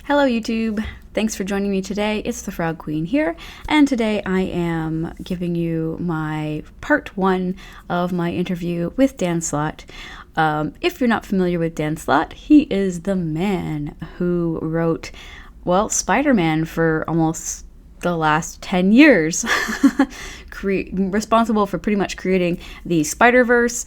Hello YouTube, thanks for joining me today. It's the Frog Queen here, and today I am giving you my part 1 of my interview with Dan Slott. If you're not familiar with Dan Slott, he is the man who wrote, Spider-Man for almost the last 10 years. Responsible for pretty much creating the Spider-Verse.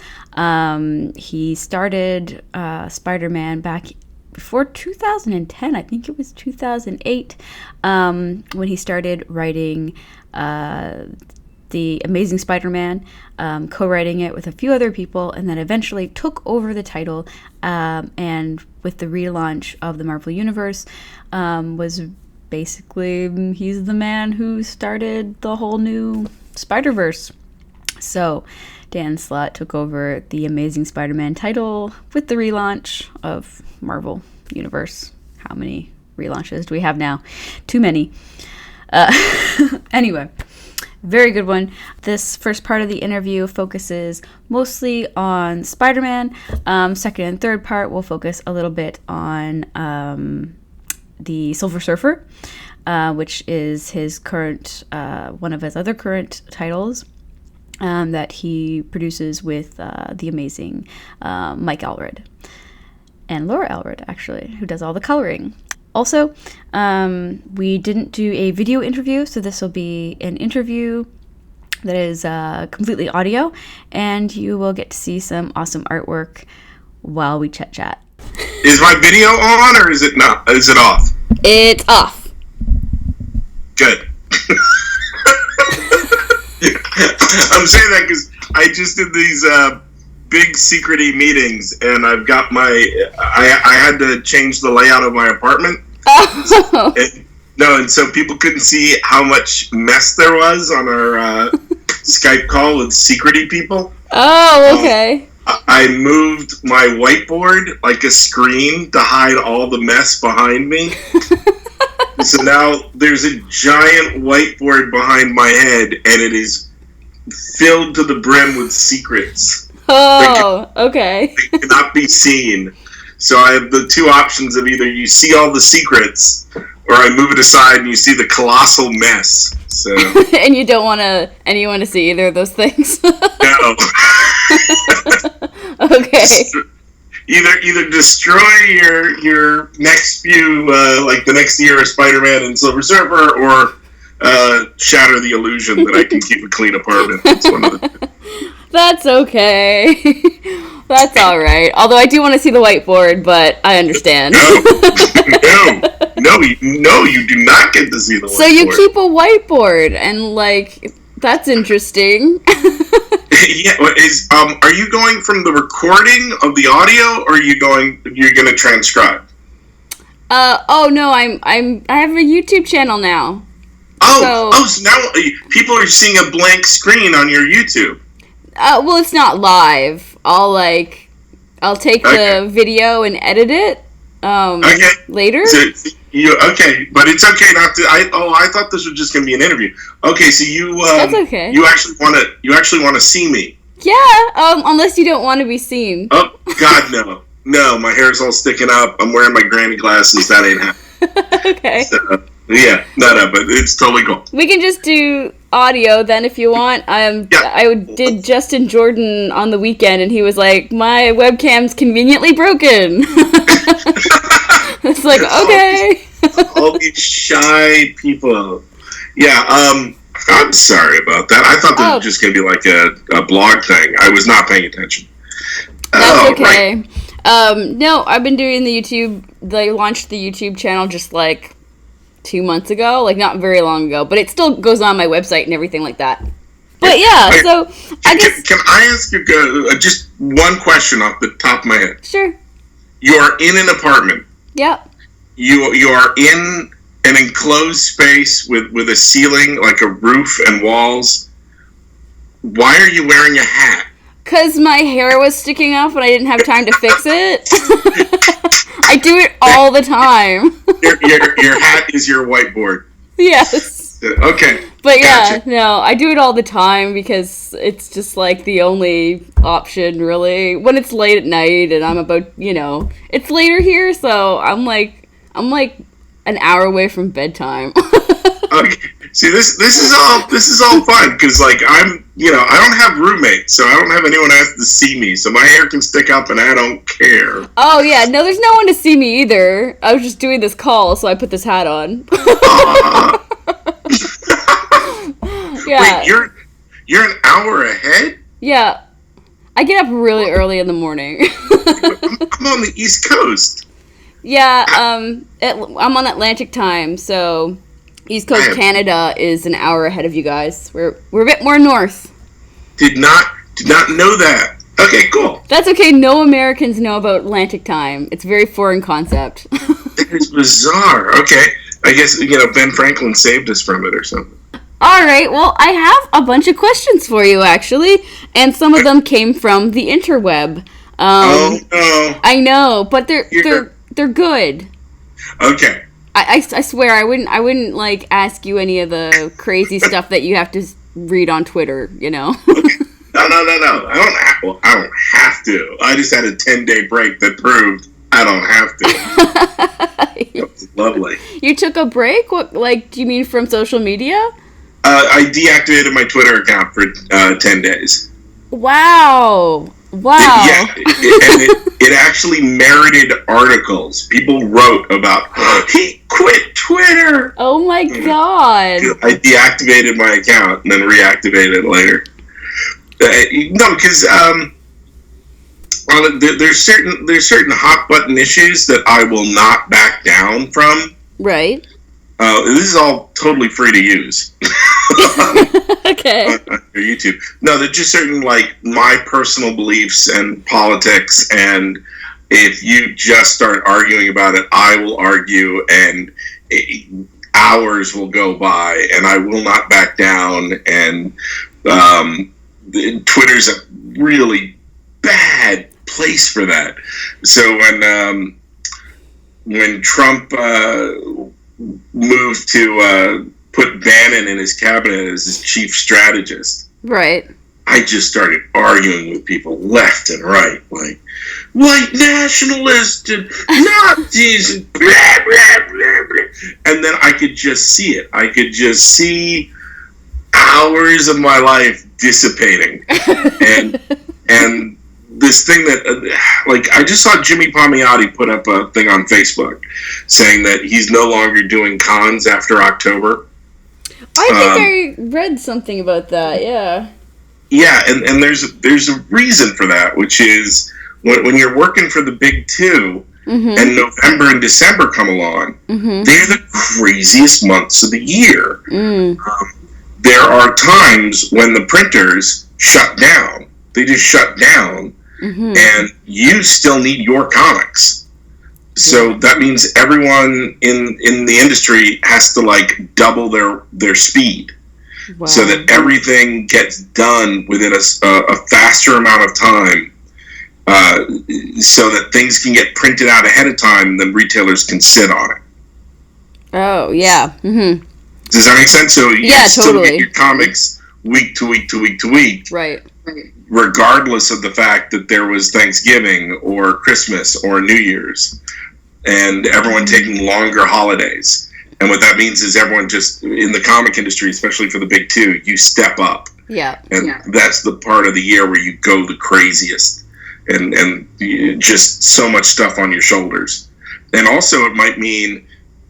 He started Spider-Man back before 2010, I think it was 2008, when he started writing The Amazing Spider-Man, co-writing it with a few other people, and then eventually took over the title, and with the relaunch of the Marvel Universe, was basically, he's the man who started the whole new Spider-Verse. So Dan Slott took over the Amazing Spider-Man title with the relaunch of Marvel Universe. How many relaunches do we have now? Too many. Anyway, very good one. This first part of the interview focuses mostly on Spider-Man. Second and third part will focus a little bit on the Silver Surfer, which is his current, one of his other current titles. That he produces with the amazing Mike Allred and Laura Allred, actually, who does all the coloring. Also, we didn't do a video interview, so this will be an interview that is completely audio, and you will get to see some awesome artwork while we chat. Is my video on, or is it not? Is it off? It's off. Good. I'm saying that because I just did these big secret-y meetings, and I've got I had to change the layout of my apartment. Oh. And so people couldn't see how much mess there was on our Skype call with secret-y people. Oh, okay. I moved my whiteboard like a screen to hide all the mess behind me. So now there's a giant whiteboard behind my head, and it is filled to the brim with secrets. Oh, okay. They cannot be seen. So I have the two options of either you see all the secrets, or I move it aside and you see the colossal mess. So and you don't want anyone to see either of those things. No. Okay. Either destroy your next few, like the next year of Spider-Man and Silver Surfer, or shatter the illusion that I can keep a clean apartment. It's one of the two. That's okay. That's all right. Although I do want to see the whiteboard, but I understand. No, you do not get to see the whiteboard. So you keep a whiteboard, and that's interesting. Yeah, are you going from the recording of the audio, or you're going to transcribe? Oh no, I have a YouTube channel now. So now people are seeing a blank screen on your YouTube. Well, it's not live. I'll take the video and edit it. Later. So but it's okay not to. I thought this was just going to be an interview. Okay, so that's okay. You actually want to see me. Yeah. Unless you don't want to be seen. Oh God, no. No, my hair's all sticking up. I'm wearing my granny glasses. That ain't happening. Okay. So, yeah, no, but it's totally cool. We can just do audio then if you want. I did Justin Jordan on the weekend, and he was like, "My webcam's conveniently broken." It's like, okay. All these shy people. Yeah, I'm sorry about that. I thought this was just going to be like a blog thing. I was not paying attention. That's okay. Right. No, I've been doing the YouTube. They launched the YouTube channel just 2 months ago, not very long ago, but it still goes on my website and everything like that. But yeah, so I guess... Can I ask you just one question off the top of my head? Sure. You are in an apartment. Yep. You are in an enclosed space with a ceiling, like a roof and walls. Why are you wearing a hat? Because my hair was sticking up and I didn't have time to fix it. I do it all the time. Your hat is your whiteboard. Yes. Okay. But yeah, gotcha. No, I do it all the time because it's just the only option really. When it's late at night and I'm about, it's later here, so I'm an hour away from bedtime. Okay. See, this is all fun because like I don't have roommates, so I don't have anyone who has to see me, so my hair can stick up and I don't care. Oh yeah, no, there's no one to see me either. I was just doing this call, so I put this hat on. Yeah. Wait, you're an hour ahead? Yeah. I get up really early in the morning. I'm on the East Coast. Yeah, I'm on Atlantic time, so East Coast Canada is an hour ahead of you guys. We're a bit more north. Did not know that. Okay, cool. That's okay. No Americans know about Atlantic time. It's a very foreign concept. That is bizarre. Okay, I guess Ben Franklin saved us from it or something. All right. Well, I have a bunch of questions for you actually, and some of them came from the interweb. Oh no! I know, but they're good. Okay. I swear I wouldn't like ask you any of the crazy stuff that you have to read on Twitter, Okay. No. I don't have to. I just had a 10-day break that proved I don't have to. That was lovely. You took a break? What, like, do you mean from social media? I deactivated my Twitter account for 10 days. Wow. Yeah, it actually merited articles. People wrote about, he quit Twitter. Oh my god. I deactivated my account and then reactivated it later. No, because there's certain hot button issues that I will not back down from. Right. This is all totally free to use. Okay. On YouTube. No, they're just certain, like, my personal beliefs and politics, and if you just start arguing about it, I will argue, and hours will go by, and I will not back down, and Twitter's a really bad place for that. So when Trump moved to put Bannon in his cabinet as his chief strategist. Right. I just started arguing with people left and right, like white nationalists and Nazis and blah, blah, blah, blah. And then I could just see it. I could just see hours of my life dissipating. and this thing that, like, I just saw Jimmy Palmiotti put up a thing on Facebook saying that he's no longer doing cons after October. I think I read something about that, yeah. Yeah, and there's a reason for that, which is when you're working for the big two, and November and December come along, they're the craziest months of the year. There are times when the printers shut down. They just shut down, and you still need your comics. So that means everyone in the industry has to, like, double their speed. Wow. So that everything gets done within a faster amount of time, so that things can get printed out ahead of time and then retailers can sit on it. Oh, yeah. Does that make sense? So you still totally get your comics week to week to week to week. Right. Regardless of the fact that there was Thanksgiving or Christmas or New Year's. And everyone taking longer holidays. And what that means is everyone just, in the comic industry, especially for the big two, you step up. Yeah. And that's the part of the year where you go the craziest. And just so much stuff on your shoulders. And also it might mean,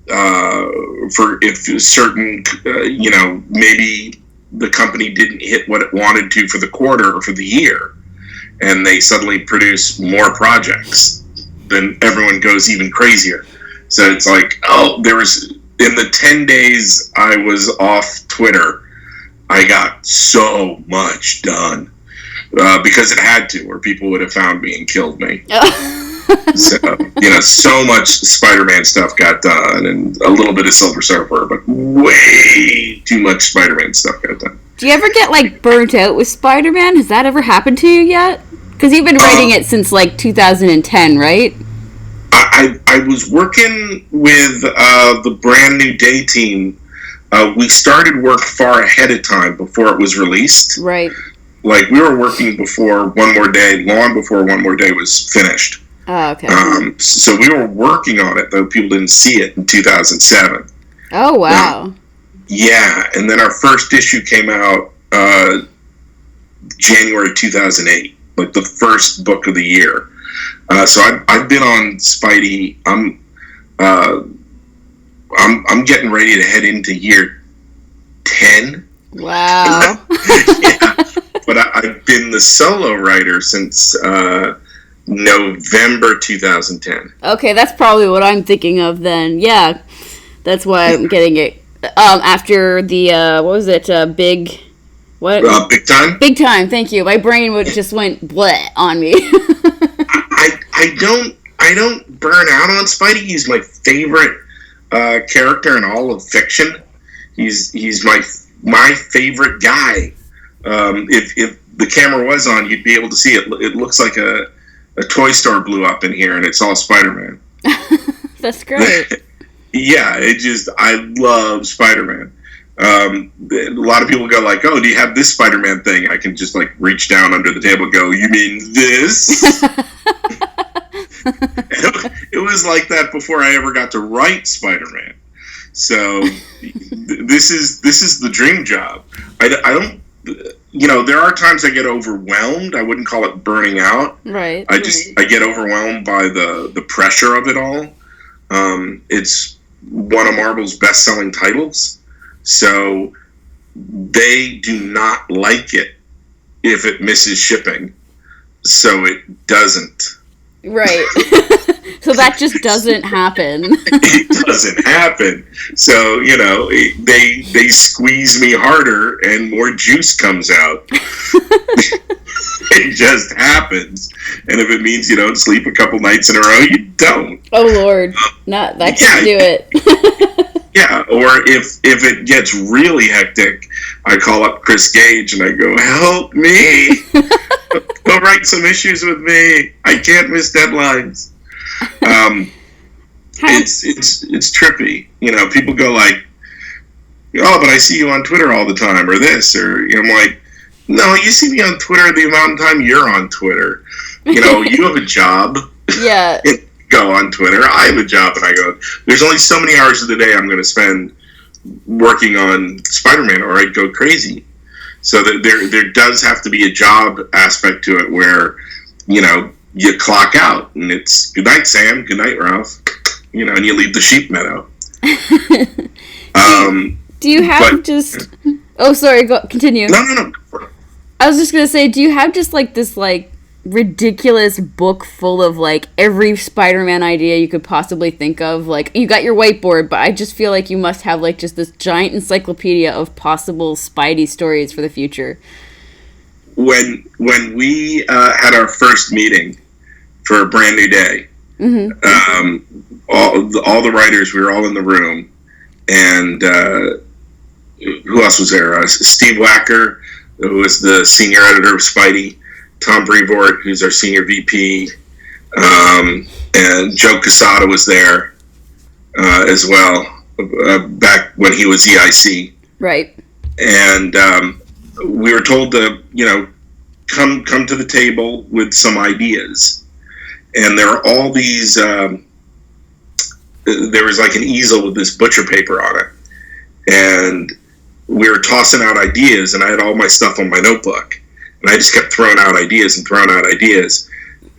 for if certain, maybe the company didn't hit what it wanted to for the quarter or for the year. And they suddenly produce more projects. Then everyone goes even crazier. So it's like, there was, in the 10 days I was off Twitter, I got so much done. Because it had to, or people would have found me and killed me. So, so much Spider-Man stuff got done, and a little bit of Silver Surfer, but way too much Spider-Man stuff got done. Do you ever get, like, burnt out with Spider-Man? Has that ever happened to you yet? Because you've been writing it since, like, 2010, right? I was working with the Brand New Day team. We started work far ahead of time before it was released. Right. Like, we were working before One More Day, long before One More Day was finished. Oh, okay. So we were working on it, though people didn't see it in 2007. Oh, wow. Yeah, and then our first issue came out January 2008, like the first book of the year. So I've been on Spidey. I'm getting ready to head into year 10. Wow. Yeah, but I've been the solo writer since November 2010. Okay, that's probably what I'm thinking of then. Yeah, that's why I'm getting it. After the what was it? Big Time. Big Time. Thank you. My brain just went bleh on me. I don't burn out on Spidey. He's my favorite character in all of fiction. He's my favorite guy. If the camera was on, you'd be able to see it. It looks like a toy store blew up in here, and it's all Spider-Man. That's great. Yeah, I love Spider-Man. A lot of people go like, "Oh, do you have this Spider-Man thing?" I can just like reach down under the table and go, "You mean this?" It was like that before I ever got to write Spider-Man. So this is the dream job. I don't, there are times I get overwhelmed. I wouldn't call it burning out. Right. I get overwhelmed by the pressure of it all. It's one of Marvel's best-selling titles, so they do not like it if it misses shipping, so it doesn't. Right. So that just doesn't happen. It doesn't happen. So, they squeeze me harder and more juice comes out. It just happens. And if it means you don't sleep a couple nights in a row, you don't. Oh, Lord. That can't do it. Yeah, or if it gets really hectic, I call up Chris Gage and I go, "Help me! Go write some issues with me. I can't miss deadlines." It's trippy. People go like, "Oh, but I see you on Twitter all the time," or this, or I'm like, "No, you see me on Twitter the amount of time you're on Twitter. You have a job." Yeah. Go on Twitter. I have a job, and I go, there's only so many hours of the day I'm going to spend working on Spider-Man, or I'd go crazy. So that there does have to be a job aspect to it where, you clock out, and it's good night, Sam, good night, Ralph, and you leave the sheep meadow. Do you have just... Oh, sorry, continue. No. I was just going to say, do you have just, this, ridiculous book full of every Spider-Man idea you could possibly think of? You got your whiteboard, but I just feel like you must have just this giant encyclopedia of possible Spidey stories for the future. When we had our first meeting for a Brand New Day, all the writers, we were all in the room, and who else was there? Steve Wacker, who was the senior editor of Spidey, Tom Brevoort, who's our senior VP, and Joe Quesada was there as well, back when he was EIC. Right. And we were told to, come to the table with some ideas. And there are all these, there was an easel with this butcher paper on it. And we were tossing out ideas, and I had all my stuff on my notebook. And I just kept throwing out ideas.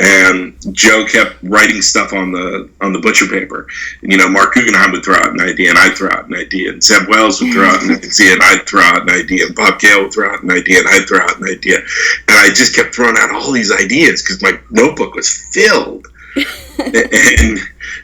And Joe kept writing stuff on the butcher paper. And, Mark Guggenheim would throw out an idea, and I'd throw out an idea. And Zeb Wells would throw out an idea, and I'd throw out an idea. And Bob Gale would throw out an idea, and I'd throw out an idea. And I just kept throwing out all these ideas because my notebook was filled. And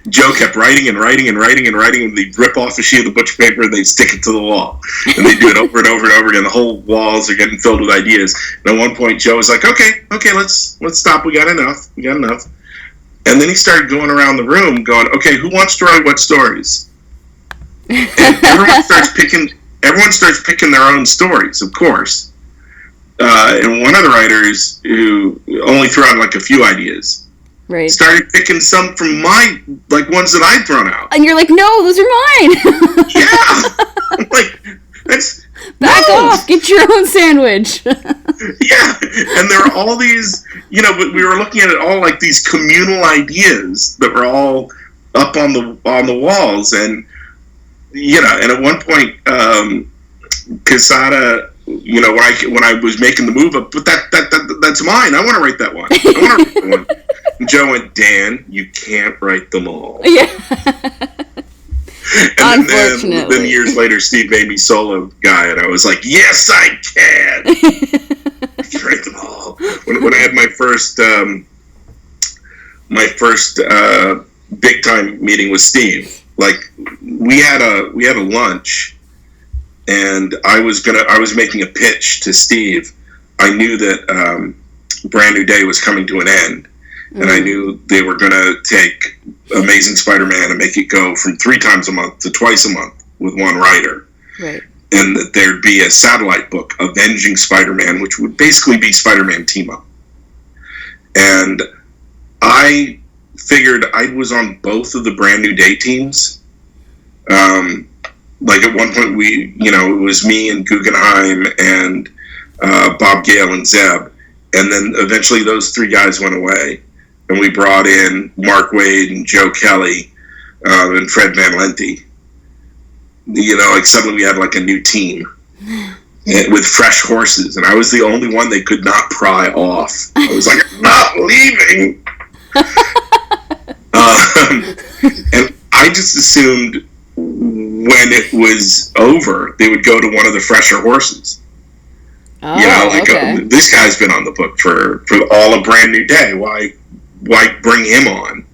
Joe kept writing, and they'd rip off a sheet of the butcher paper and they'd stick it to the wall. And they'd do it over and over and over again. The whole walls are getting filled with ideas. And at one point, Joe was like, okay, let's stop. We got enough. And then he started going around the room going, okay, who wants to write what stories? And everyone starts picking their own stories, of course. And one of the writers, who only threw out a few ideas, right, started picking some from my ones that I'd thrown out. And you're like, no, those are mine. Yeah. I'm like, that's back off, get your own sandwich. Yeah, And there are all these, but we were looking at it all like these communal ideas that were all up on the walls, and and at one point, Quesada, when I was making the move, but that's mine. I want to write that one. I want to write that one. And Joe went, Dan, you can't write them all. Yeah. And Unfortunately. then years later, Steve made me solo guy, and I was like, yes, I can. I can write them all. When I had my first big time meeting with Steve, like we had a lunch, and I was making a pitch to Steve. I knew that Brand New Day was coming to an end. And I knew they were going to take Amazing Spider-Man and make it go from 3 times a month to twice a month with one writer. Right. And that there'd be a satellite book, Avenging Spider-Man, which would basically be Spider-Man team-up. And I figured I was on both of the Brand New Day teams. Like at one point, it was me and Guggenheim and Bob Gale and Zeb. And then eventually those 3 guys went away. And we brought in Mark Waid and Joe Kelly and Fred Van Lente. Like suddenly we had like a new team with fresh horses. And I was the only one they could not pry off. I was like, I'm not leaving. And I just assumed when it was over, they would go to one of the fresher horses. Oh, okay. This guy's been on the book for all of Brand New Day. Why bring him on?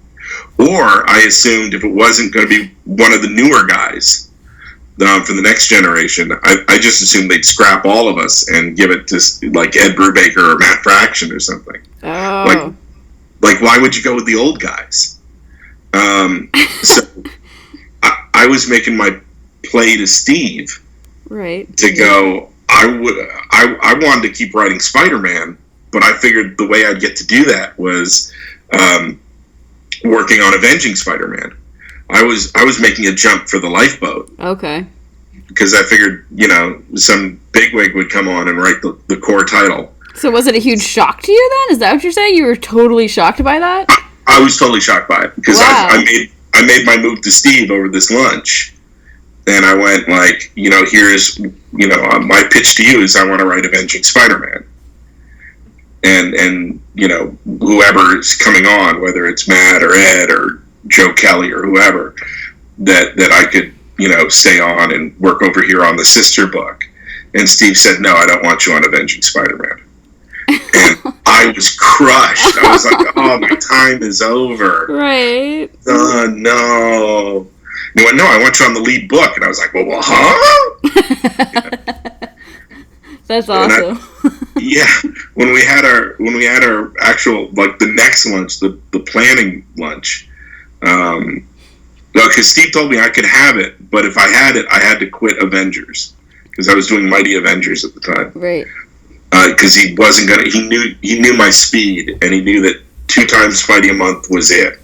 Or I assumed if it wasn't going to be one of the newer guys for the next generation, I just assumed they'd scrap all of us and give it to like Ed Brubaker or Matt Fraction or something. Oh. Like why would you go with the old guys? So I was making my play to Steve, right, to go. I wanted to keep writing Spider-Man, but I figured the way I'd get to do that was working on Avenging Spider-Man. I was making a jump for the Lifeboat. Okay. Because I figured, some bigwig would come on and write the core title. So was it a huge shock to you then? Is that what you're saying? You were totally shocked by that? I was totally shocked by it because wow. I made my move to Steve over this lunch. And I went like, here's, my pitch to you is I want to write Avenging Spider-Man. And whoever is coming on, whether it's Matt or Ed or Joe Kelly or whoever, that I could, stay on and work over here on the sister book. And Steve said, no, I don't want you on Avenging Spider-Man. And I was crushed. I was like, oh, my time is over. Right. Oh, no. He went, no, I want you on the lead book. And I was like, well huh? That's awesome. When we had our actual, like, the next lunch, the planning lunch, because Steve told me I could have it, but if I had it, I had to quit Avengers, because I was doing Mighty Avengers at the time. Right. Because he wasn't gonna, he knew my speed, and he knew that 2 times Spidey a month was it,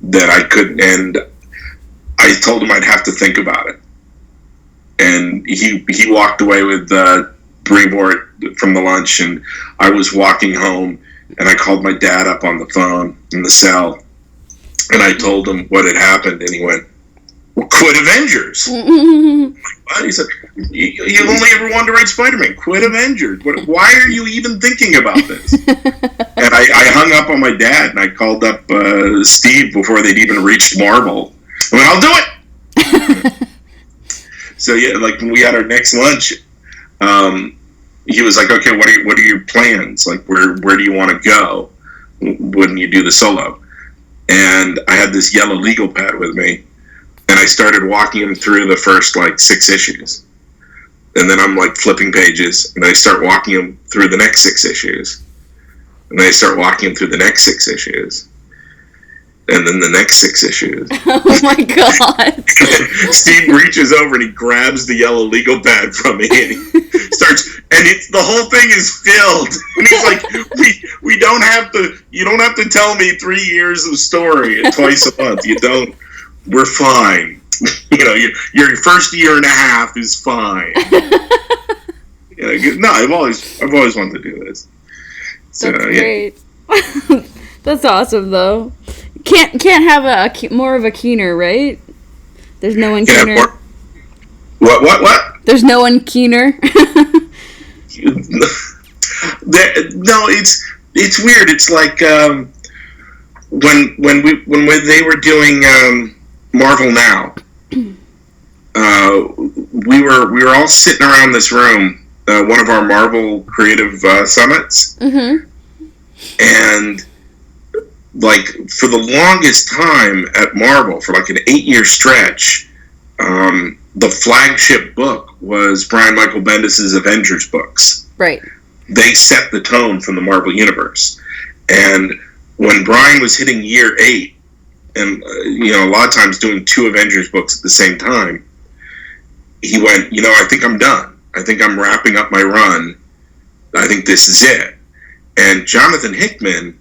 that I couldn't, and I told him I'd have to think about it. And he walked away with Brevoort from the lunch, and I was walking home, and I called my dad up on the phone in the cell, and I told him what had happened, and he went, well, quit Avengers. I'm like, what? He said, you've only ever wanted to write Spider-Man. Quit Avengers. Why are you even thinking about this? And I hung up on my dad, and I called up Steve before they'd even reached Marvel. I went, I'll do it! So, yeah, like, when we had our next lunch, he was like, okay, what are your plans? Like, where do you want to go when you do the solo? And I had this yellow legal pad with me, and I started walking him through the first, like, 6 issues. And then I'm, like, flipping pages, and I start walking him through the next 6 issues. And then I start walking him through the next 6 issues. And then the next 6 issues. Oh my god. Steve reaches over and he grabs the yellow legal pad from me, and he starts, and the whole thing is filled. And he's like, we don't have to, you don't have to tell me 3 years of story twice a month. You don't, we're fine. Your first year and a half is fine. No, I've always wanted to do this. So, That's great. That's awesome, though. Can't have a more of a keener, right? There's no one keener. What? There's no one keener. No, it's weird. It's like when they were doing Marvel Now, we were all sitting around this room, one of our Marvel Creative Summits, and like for the longest time at Marvel, for like an 8-year stretch, the flagship book was Brian Michael Bendis' Avengers books. Right. They set the tone from the Marvel Universe. And when Brian was hitting year 8, and a lot of times doing 2 Avengers books at the same time, he went, I think I'm done. I think I'm wrapping up my run. I think this is it. And Jonathan Hickman,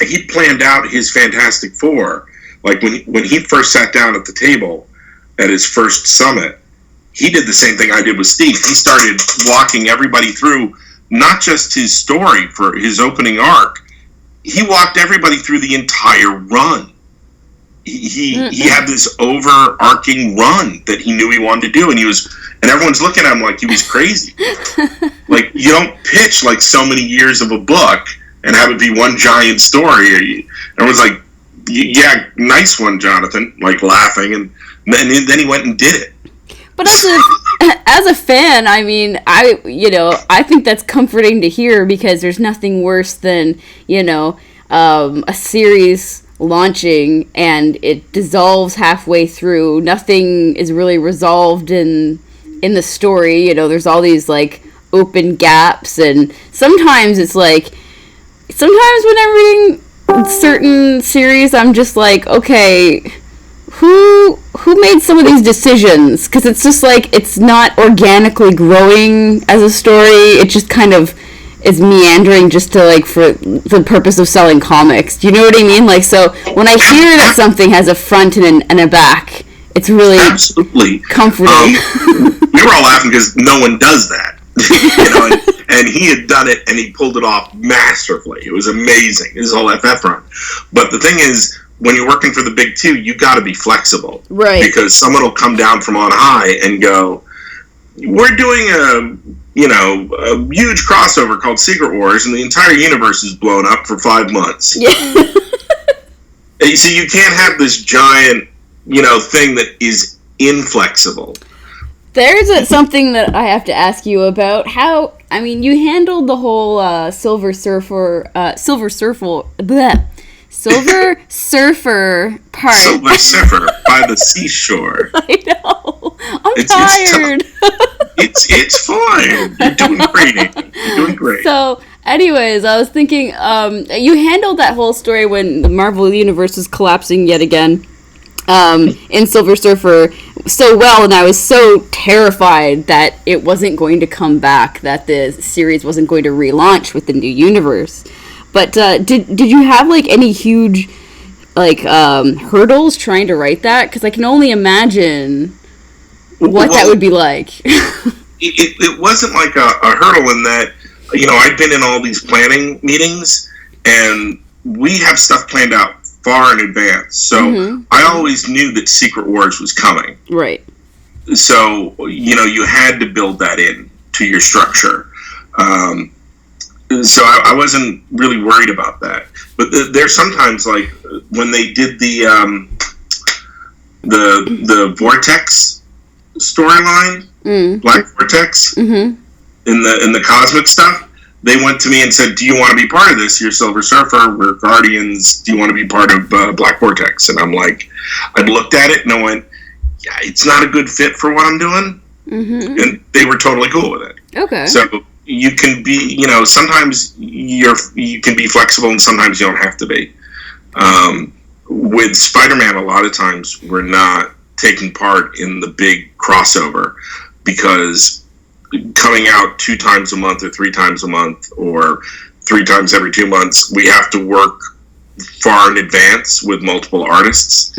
he planned out his Fantastic Four. Like when he first sat down at the table at his first summit, he did the same thing I did with Steve. He started walking everybody through not just his story for his opening arc. He walked everybody through the entire run. He had this overarching run that he knew he wanted to do, and everyone's looking at him like he was crazy. Like, you don't pitch like so many years of a book and have it be one giant story. Everyone's like, yeah, nice one, Jonathan, like laughing, and then he went and did it. But as a fan, I mean, I think that's comforting to hear, because there's nothing worse than, a series launching and it dissolves halfway through. Nothing is really resolved in the story. There's all these like open gaps, and sometimes it's like, when I'm reading certain series, I'm just like, okay, who made some of these decisions? Because it's just like, it's not organically growing as a story. It just kind of is meandering just to, like, for the purpose of selling comics. Do you know what I mean? Like, so when I hear that something has a front and a back, it's really absolutely comforting. We were all laughing because no one does that. And he had done it, and he pulled it off masterfully. It was amazing, his whole FF run. But the thing is, when you're working for the big two, you got to be flexible, right? Because someone will come down from on high and go, "We're doing a huge crossover called Secret Wars, and the entire universe is blown up for 5 months." Yeah. So you can't have this giant, thing that is inflexible. There's something that I have to ask you about. You handled the whole Silver Surfer part. Silver Surfer by the seashore. I know. I'm tired. It's fine. You're doing great. So, anyways, I was thinking, you handled that whole story when the Marvel Universe was collapsing yet again. In Silver Surfer so well, and I was so terrified that it wasn't going to come back, that the series wasn't going to relaunch with the new universe. But did you have like any huge hurdles trying to write that? Because I can only imagine what that would be like. it wasn't like a hurdle in that, I'd been in all these planning meetings, and we have stuff planned out far in advance. So I always knew that Secret Wars was coming. Right. So, you had to build that in to your structure. So I wasn't really worried about that. But there's sometimes, like, when they did the Vortex storyline, Black Vortex, in the cosmic stuff, they went to me and said, "Do you want to be part of this? You're Silver Surfer, we're Guardians, do you want to be part of Black Vortex?" And I'm like, I looked at it and I went, yeah, it's not a good fit for what I'm doing. And they were totally cool with it. Okay. So you can be, sometimes you can be flexible and sometimes you don't have to be. With Spider-Man, a lot of times we're not taking part in the big crossover because coming out 2 times a month or 3 times a month or 3 times every 2 months, we have to work far in advance with multiple artists.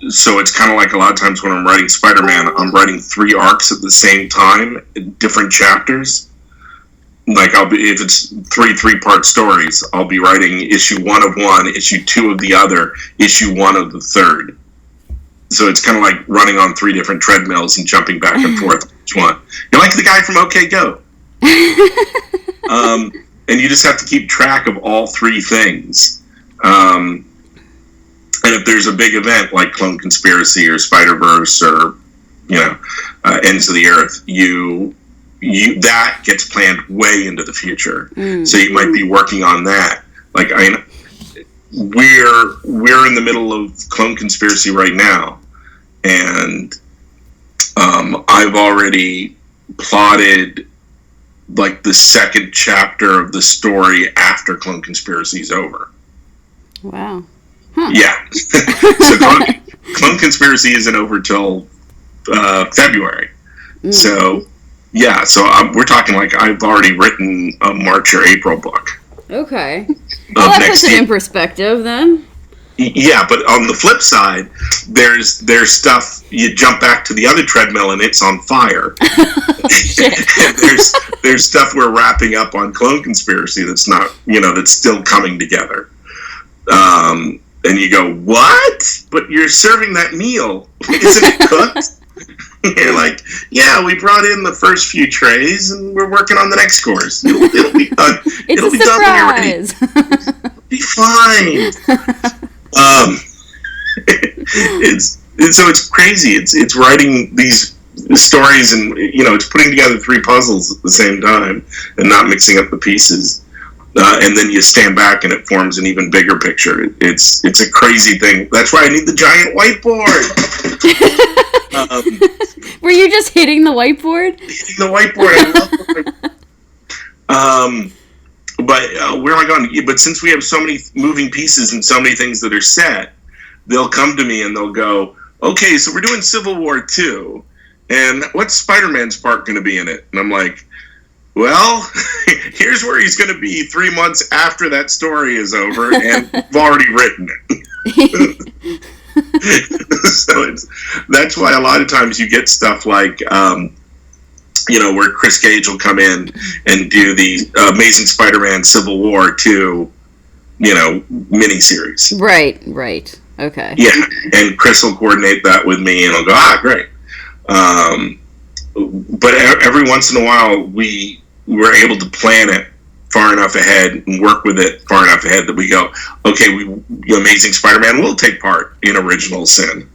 So it's kind of like a lot of times when I'm writing Spider-Man, I'm writing 3 arcs at the same time, different chapters. Like if it's three-part stories, I'll be writing issue 1 of one, issue 2 of the other, issue 1 of the third. So it's kind of like running on 3 different treadmills and jumping back and forth each one. You're like the guy from OK Go. And you just have to keep track of all 3 things. And if there's a big event like Clone Conspiracy or Spider-Verse or, Ends of the Earth, that gets planned way into the future. So you might be working on that. Like, we're in the middle of Clone Conspiracy right now, and I've already plotted like the second chapter of the story after Clone Conspiracy is over. Wow. Huh. Yeah. So Clone Conspiracy isn't over till February. So yeah, so we're talking like I've already written a March or April book. Okay. Well, that puts it in perspective then. Yeah, but on the flip side, there's stuff, you jump back to the other treadmill and it's on fire. there's stuff we're wrapping up on Clone Conspiracy that's not, that's still coming together. And you go, what? But you're serving that meal. Isn't it cooked? You're like, yeah, we brought in the first few trays and we're working on the next course. It'll be done. It'll be done when you're ready. It'll be fine. It's crazy. It's writing these stories and it's putting together 3 puzzles at the same time and not mixing up the pieces. And then you stand back and it forms an even bigger picture. It's a crazy thing. That's why I need the giant whiteboard. Were you just hitting the whiteboard? Hitting the whiteboard. I love it. But where am I going? But since we have so many moving pieces and so many things that are set, they'll come to me and they'll go, okay, so we're doing Civil War 2, and what's Spider-Man's part going to be in it? And I'm like, well, here's where he's going to be 3 months after that story is over, and we've already written it. So that's why a lot of times you get stuff like, where Chris Gage will come in and do the Amazing Spider-Man Civil War 2, miniseries. Right. Okay. Yeah, and Chris will coordinate that with me, and I'll go, great. But every once in a while, we're able to plan it far enough ahead and work with it far enough ahead that we go, okay, Amazing Spider-Man will take part in Original Sin,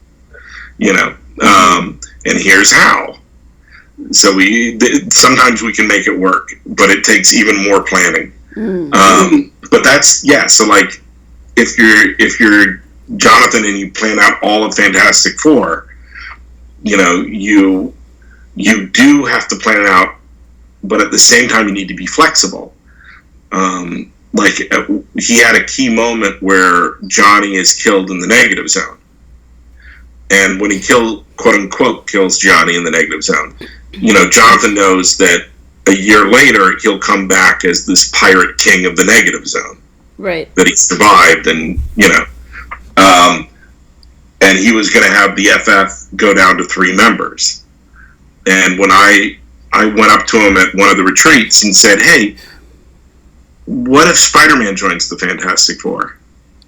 and here's how. So sometimes we can make it work, but it takes even more planning. But so like if you're Jonathan and you plan out all of Fantastic Four, you do have to plan it out, but at the same time you need to be flexible. He had a key moment where Johnny is killed in the negative zone, and when he quote unquote kills Johnny in the negative zone, Jonathan knows that a year later he'll come back as this pirate king of the negative zone, right? That he survived, and and he was going to have the FF go down to 3 members. And when I went up to him at one of the retreats and said, hey, what if Spider-Man joins the Fantastic Four?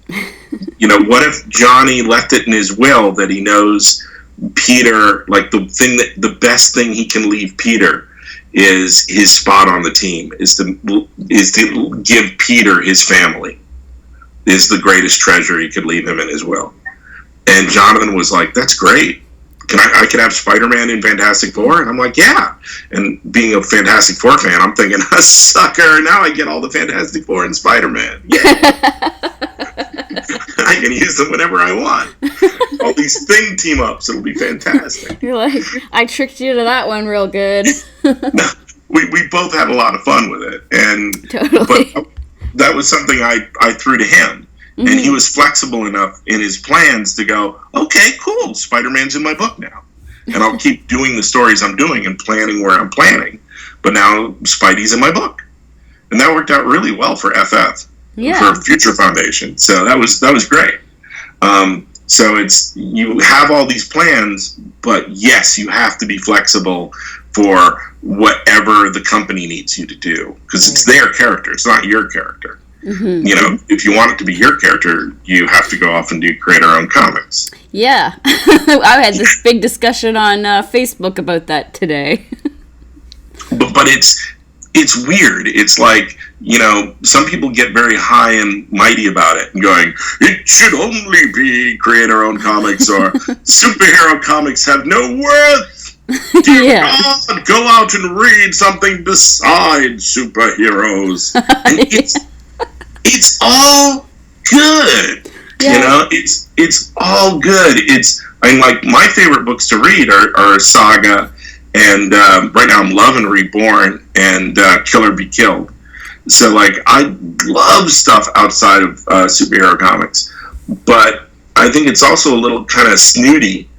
What if Johnny left it in his will that he knows Peter, like the best thing he can leave Peter is his spot on the team, is to give Peter his family, is the greatest treasure he could leave him in his will. And Jonathan was like, that's great. I could have Spider-Man in Fantastic Four? And I'm like, yeah. And being a Fantastic Four fan, I'm thinking, sucker, now I get all the Fantastic Four and Spider-Man. Yeah. I can use them whenever I want. All these thing team-ups, it'll be fantastic. You're like, I tricked you to that one real good. No, we both had a lot of fun with it. And totally. But that was something I threw to him. Mm-hmm. And he was flexible enough in his plans to go, okay, cool, Spider-Man's in my book now. And I'll keep doing the stories I'm doing and planning where I'm planning. But now Spidey's in my book. And that worked out really well for FF, for Future Foundation. So that was great. So you have all these plans, but yes, you have to be flexible for whatever the company needs you to do, because it's their character, it's not your character. Mm-hmm. You know, if you want it to be your character, you have to go off and create our own comics. Yeah. I had this big discussion on Facebook about that today. But it's weird. It's like, you know, some people get very high and mighty about it and going, it should only be create our own comics, or superhero comics have no worth. Dear God, go out and read something besides superheroes. And it's all good. You know, it's all good. I mean, like, my favorite books to read are Saga, and right now I'm loving Reborn and Kill or Be Killed. So, like, I love stuff outside of superhero comics, but I think it's also a little kind of snooty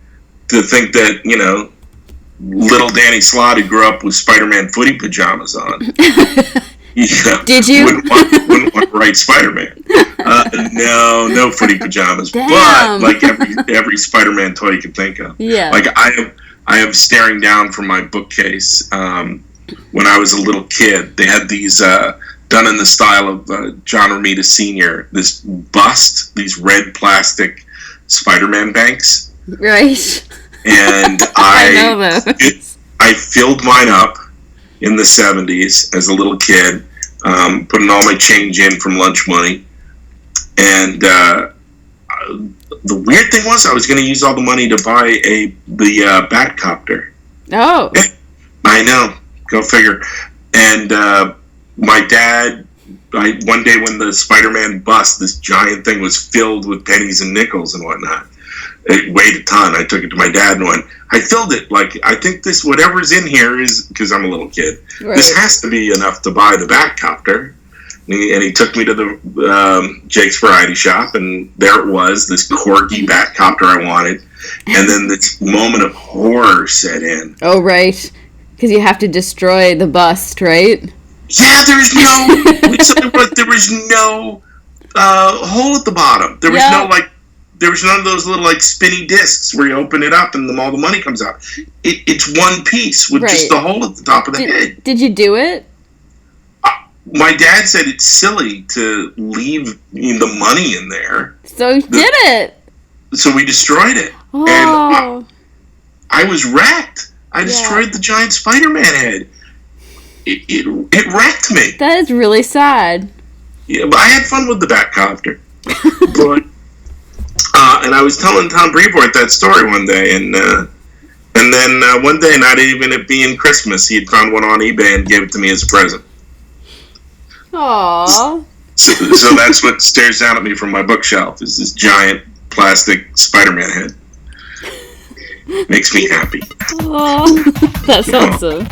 to think that, you know, little Danny Slott, who grew up with Spider-Man footy pajamas on, you know, did you? Wouldn't want to write Spider-Man. No footy pajamas. Damn. But like every Spider-Man toy you can think of. Yeah. Like I am staring down from my bookcase. When I was a little kid, they had these done in the style of John Romita Sr. This bust, these red plastic Spider-Man banks. Right. And I know those. I filled mine up in the 70s as a little kid, putting all my change in from lunch money. And the weird thing was, I was going to use all the money to buy the Batcopter. Oh. I know. Go figure. And my dad, one day when the Spider-Man bust, this giant thing was filled with pennies and nickels and whatnot. It weighed a ton. I took it to my dad and went, I filled it. Like, I think this, whatever's in here is, because I'm a little kid, right, this has to be enough to buy the Batcopter. And he took me to the Jake's Variety Shop, and there it was, this corgi Batcopter I wanted. And then this moment of horror set in. Oh, right. Because you have to destroy the bust, right? Yeah, there was no hole at the bottom. There was none of those little, like, spinny discs where you open it up and all the money comes out. It's one piece with just the hole at the top of the head. Did you do it? My dad said it's silly to leave the money in there. So you did it. So we destroyed it. Oh. And I was wrecked. I destroyed the giant Spider-Man head. It wrecked me. That is really sad. Yeah, but I had fun with the Batcopter. But and I was telling Tom Brevoort that story one day, and then one day, not even it being Christmas, he had found one on eBay and gave it to me as a present. Aww. So that's what stares down at me from my bookshelf, is this giant plastic Spider-Man head. Makes me happy. Aww. That's awesome.